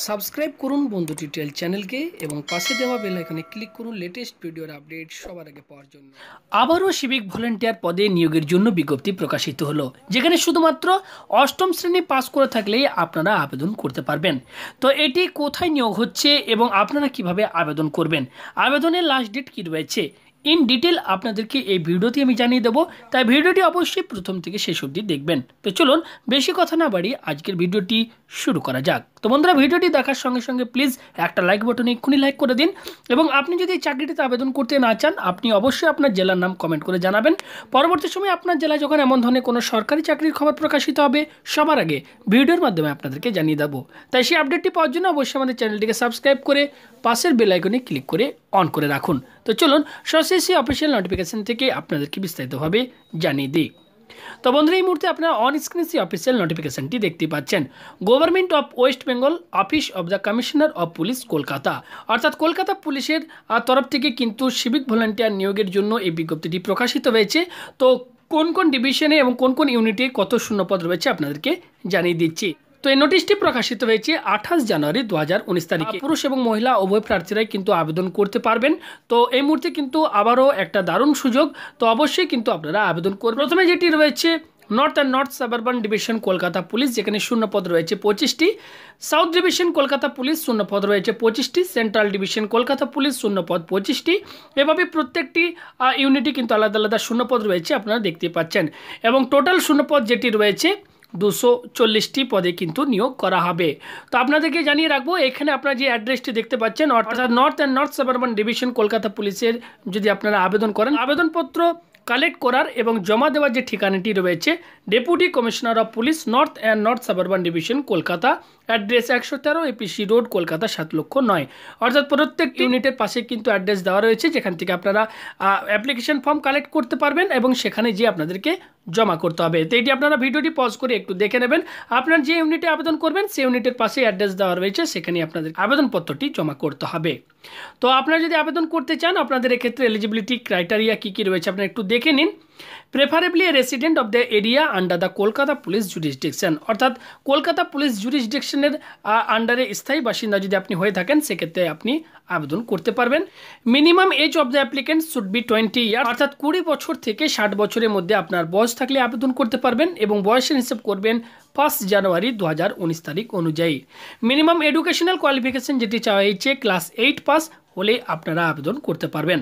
Subscribe করুন বন্ধু tutorial চ্যানেলকে এবং পাশে দেওয়া বেল আইকনে ক্লিক করুন লেটেস্ট ভিডিওর আপডেট সবার আগে পাওয়ার জন্য। আবারও সিভিক ভলেন্টিয়ার পদে নিয়োগের জন্য বিজ্ঞপ্তি প্রকাশিত হলো, যেখানে শুধুমাত্র অষ্টম শ্রেণী পাস করে থাকলেই আপনারা আবেদন করতে পারবেন। তো এটি কোথায় নিয়োগ হচ্ছে এবং আপনারা কিভাবে আবেদন করবেন, আবেদনের লাস্ট ডেট কী রয়েছে, ইন ডিটেল আপনাদেরকে এই ভিডিওতে আমি জানিয়ে দেবো। তাই ভিডিওটি অবশ্যই প্রথম থেকে শেষ অবধি দেখবেন। তো চলুন বেশি কথা না বাড়িয়ে আজকের ভিডিওটি শুরু করা যাক। তো বন্ধুরা, ভিডিওটি দেখার সঙ্গে সঙ্গে প্লিজ একটা লাইক বাটনে এক্ষুনি লাইক করে দিন এবং আপনি যদি এই চাকরিটিতে আবেদন করতে না চান, আপনি অবশ্যই আপনার জেলার নাম কমেন্ট করে জানাবেন। পরবর্তী সময়ে আপনার জেলায় যখন এমন ধরনের কোনো সরকারি চাকরির খবর প্রকাশিত হবে, সবার আগে ভিডিওর মাধ্যমে আপনাদেরকে জানিয়ে দেবো। তাই সেই আপডেটটি পাওয়ার জন্য অবশ্যই আমাদের চ্যানেলটিকে সাবস্ক্রাইব করে পাশের বেল আইকনে ক্লিক করে অন করে রাখুন। তো চলুন সরাসরি অফিসিয়াল নোটিফিকেশন থেকে আপনাদেরকে বিস্তারিতভাবে জানিয়ে দিই। তো বন্ধুরা, এই মুহূর্তে আপনারা অন স্ক্রিন সেই অফিসিয়াল নোটিফিকেশনটি দেখতে পাচ্ছেন। Government of West Bengal, office of the commissioner of police, Kolkata, অর্থাৎ কলকাতা পুলিশের তরফ থেকে কিন্তু সিভিক ভলেন্টিয়ার নিয়োগের জন্য এই বিজ্ঞপ্তিটি প্রকাশিত হয়েছে। তো কোন কোন ডিভিশনে এবং কোন কোন ইউনিটে কত শূন্যপদ রয়েছে আপনাদেরকে জানিয়ে দিচ্ছি। তো এই নোটিশটি প্রকাশিত হয়েছে 28 জানুয়ারি 2019 তারিখে। পুরুষ এবং মহিলা উভয় প্রার্থীরাই কিন্তু আবেদন করতে পারবেন। তো এই মুহূর্তে কিন্তু আবারও একটা দারুণ সুযোগ, তো অবশ্যই কিন্তু আপনারা আবেদন করবেন। প্রথমে যেটি রয়েছে north and north suburban division Kolkata police, যেখানে শূন্যপদ রয়েছে 25টি। সাউথ ডিভিশন কলকাতা পুলিশ শূন্যপদ রয়েছে 25টি। সেন্ট্রাল ডিভিশন কলকাতা পুলিশ শূন্যপদ 25টি। এভাবে প্রত্যেকটি ইউনিটই কিন্তু আলাদা আলাদা শূন্যপদ রয়েছে, আপনারা দেখতে পাচ্ছেন। এবং টোটাল শূন্যপদ যেটি রয়েছে 240টি পদে কিন্তু নিয়োগ করা হবে। তো আপনাদেরকে জানিয়ে রাখবো, এখানে আপনারা যে অ্যাড্রেসটি দেখতে পাচ্ছেন, অর্থাৎ north and north suburban division Kolkata পুলিশের যদি আপনারা আবেদন করেন, আবেদনপত্র কালেক্ট করার এবং জমা দেওয়ার যে ঠিকানাটি রয়েছে, deputy commissioner of police, north and north suburban division Kolkata, address 113 APC road, Kolkata 7,09,000। অর্থাৎ প্রত্যেক ইউনিটের পাশে কিন্তু অ্যাড্রেস দেওয়া রয়েছে, যেখান থেকে আপনারা অ্যাপ্লিকেশন ফর্ম কালেক্ট করতে পারবেন এবং সেখানে গিয়ে আপনাদেরকে জমা করতে হবে। তো এটি আপনারা ভিডিওটি পজ করে একটু দেখে নেবেন। আপনার যে ইউনিটে আবেদন করবেন সেই ইউনিটের পাশে অ্যাড্রেস দেওয়া রয়েছে, সেখানে আপনাদের আবেদনপত্রটি জমা করতে হবে। তো আপনারা যদি আবেদন করতে চান, আপনাদের এক্ষেত্রে এলিজিবিলিটি ক্রাইটেরিয়া কী কী রয়েছে আপনারা একটু দেখে নিন। Preferably A resident of the area under the Kolkata police jurisdiction, অর্থাৎ কলকাতা পুলিশ জুরিসডিকশনের আন্ডারে স্থায়ী বাসিন্দা যদি আপনি হয়ে থাকেন, সেক্ষেত্রে আপনি আবেদন করতে পারবেন। Minimum age of the applicant should be 20 year, অর্থাৎ 20 বছর থেকে 60 বছরের মধ্যে আপনার বয়স থাকলে আবেদন করতে পারবেন এবং বয়সের হিসেব করবেন 1 জানুয়ারি 2019 তারিখ অনুযায়ী। মিনিমাম এডুকেশনাল কোয়ালিফিকেশন যেটি চাওয়া হয়েছে, ক্লাস 8 পাস হলে আপনারা আবেদন করতে পারবেন।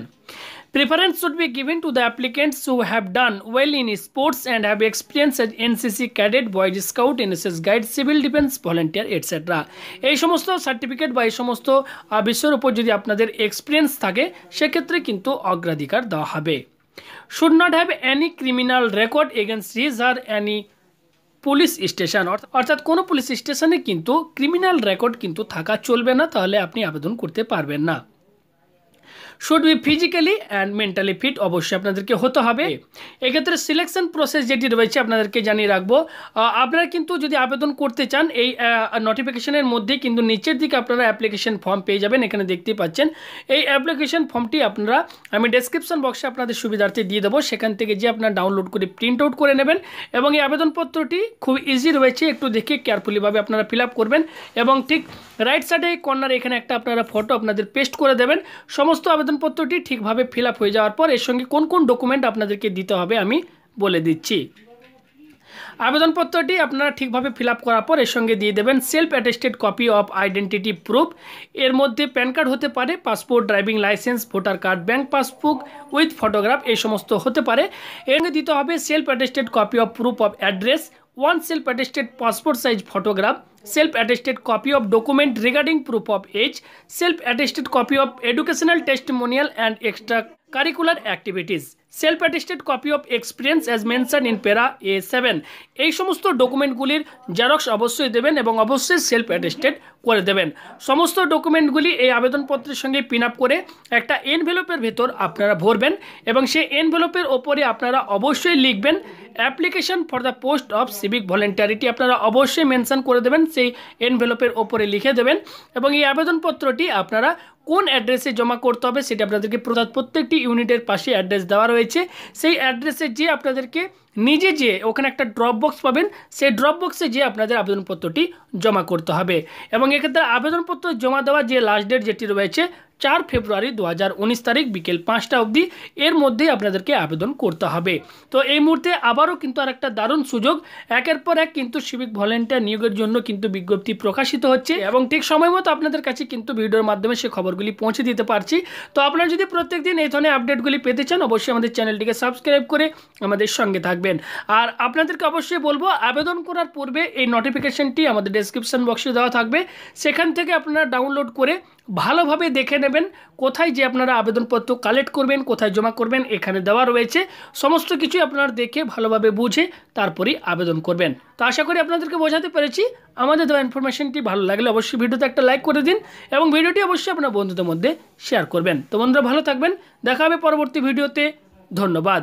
Preference should be given to the applicants who have done well in sports and have experience as NCC cadet, Boy Scout, NSS guide, civil defense volunteer, etc. এই সমস্ত সার্টিফিকেট বা এই সমস্ত বিষয়ের উপর যদি আপনাদের এক্সপিরিয়েন্স থাকে, সেক্ষেত্রে কিন্তু অগ্রাধিকার দেওয়া হবে। Should not have any criminal record against his or any police station, অর্থাৎ কোনো পুলিশ স্টেশনে কিন্তু ক্রিমিনাল রেকর্ড কিন্তু থাকা চলবে না, তাহলে আপনি আবেদন করতে পারবেন না। Should be physically and mentally fit, অবশ্যই আপনাদেরকে হতে হবে। এক্ষেত্রে সিলেকশন প্রসেস যেটি রয়েছে আপনাদেরকে জানিয়ে রাখবো, আপনারা কিন্তু যদি আবেদন করতে চান, এই নোটিফিকেশনের মধ্যে কিন্তু নিচের দিকে আপনারা অ্যাপ্লিকেশন ফর্ম পেয়ে যাবেন, এখানে দেখতেই পাচ্ছেন। এই অ্যাপ্লিকেশন ফর্মটি আপনারা আমি ডেসক্রিপশন বক্সে আপনাদের সুবিধার্থে দিয়ে দেবো, সেখান থেকে যে আপনারা ডাউনলোড করে প্রিন্ট আউট করে নেবেন এবং এই আবেদনপত্রটি খুব ইজি রয়েছে, একটু দেখে কেয়ারফুলিভাবে আপনারা ফিল আপ করবেন এবং ঠিক রাইট সাইডে কর্নারে এখানে একটা আপনারা ফটো আপনাদের পেস্ট করে দেবেন। সমস্ত আবেদনপত্রটি ঠিকভাবে ফিল আপ হয়ে যাওয়ার পর এর সঙ্গে কোন কোন ডকুমেন্ট আপনাদেরকে দিতে হবে আমি বলে দিচ্ছি। আবেদনপত্রটি আপনারা ঠিকভাবে ফিল আপ করার পর এর সঙ্গে দিয়ে দেবেন self attested copy of identity proof. এর মধ্যে প্যান কার্ড হতে পারে, passport, driving licence, voter card, bank passbook with photograph, এই সমস্ত হতে পারে। এর সঙ্গে দিতে হবে self attested copy of proof of address, 1 self attested passport size photograph, self attested copy of document regarding proof of age, self attested copy of educational testimonial and extra curricular activities, self attested copy of experience as mention in প্যারা A7। এই সমস্ত ডকুমেন্টগুলির xerox অবশ্যই দেবেন এবং অবশ্যই self attested করে দেবেন। সমস্ত ডকুমেন্টগুলি এই আবেদনপত্রের সঙ্গে পিন আপ করে একটা এনভেলপের ভেতর আপনারা ভরবেন এবং সেই এনভেলপের ওপরে আপনারা অবশ্যই লিখবেন application for the post of civic volunteer, আপনারা অবশ্যই মেনশন করে দেবেন, সেই এনভেলপের ওপরে লিখে দেবেন এবং এই আবেদনপত্রটি আপনারা কোন অ্যাড্রেসে জমা করতে হবে সেটা আপনাদেরকে প্রত্যেকটি ইউনিটের পাশে অ্যাড্রেস দেওয়া রয়েছে, সেই অ্যাড্রেসে যে আপনাদেরকে নিজে যে ওখানে একটা ড্রপ বক্স পাবেন, সেই ড্রপ বক্সে যে আপনাদের আবেদনপত্রটি জমা করতে হবে। এবং এক্ষেত্রে আবেদনপত্র জমা দেওয়ার যে লাস্ট ডেট যেটি রয়েছে 4 ফেব্রুয়ারি 2019 তারিখ বিকেল 5টা অবধি, এর মধ্যেই আপনাদেরকে আবেদন করতে হবে। তো এই মুহূর্তে আবারও কিন্তু আর একটা দারুণ সুযোগ, একের পর এক কিন্তু সিভিক ভলেন্টিয়ার নিয়োগের জন্য কিন্তু বিজ্ঞপ্তি প্রকাশিত হচ্ছে এবং ঠিক সময় মতো আপনাদের কাছে কিন্তু ভিডিওর মাধ্যমে সে খবরগুলি পৌঁছে দিতে পারছি। তো আপনারা যদি প্রত্যেকদিন এই ধরনের আপডেটগুলি পেতে চান, অবশ্যই আমাদের চ্যানেলটিকে সাবস্ক্রাইব করে আমাদের সঙ্গে থাকবেন। আর আপনাদেরকে অবশ্যই বলবো, আবেদন করার পূর্বে এই নোটিফিকেশনটি আমাদের ডেসক্রিপশন বক্সে দেওয়া থাকবে, সেখান থেকে আপনারা ডাউনলোড করে ভালোভাবে দেখে নেবেন কোথায় যে আপনারা আবেদনপত্র কালেক্ট করবেন, কোথায় জমা করবেন, এখানে দেওয়া রয়েছে। সমস্ত কিছুই আপনারা দেখে ভালোভাবে বুঝে তারপরেই আবেদন করবেন। তো আশা করি আপনাদেরকে বোঝাতে পেরেছি। আমাদের দেওয়া ইনফরমেশনটি ভালো লাগলে অবশ্যই ভিডিওতে একটা লাইক করে দিন এবং ভিডিওটি অবশ্যই আপনার বন্ধুদের মধ্যে শেয়ার করবেন। তো বন্ধুরা ভালো থাকবেন, দেখা হবে পরবর্তী ভিডিওতে। ধন্যবাদ।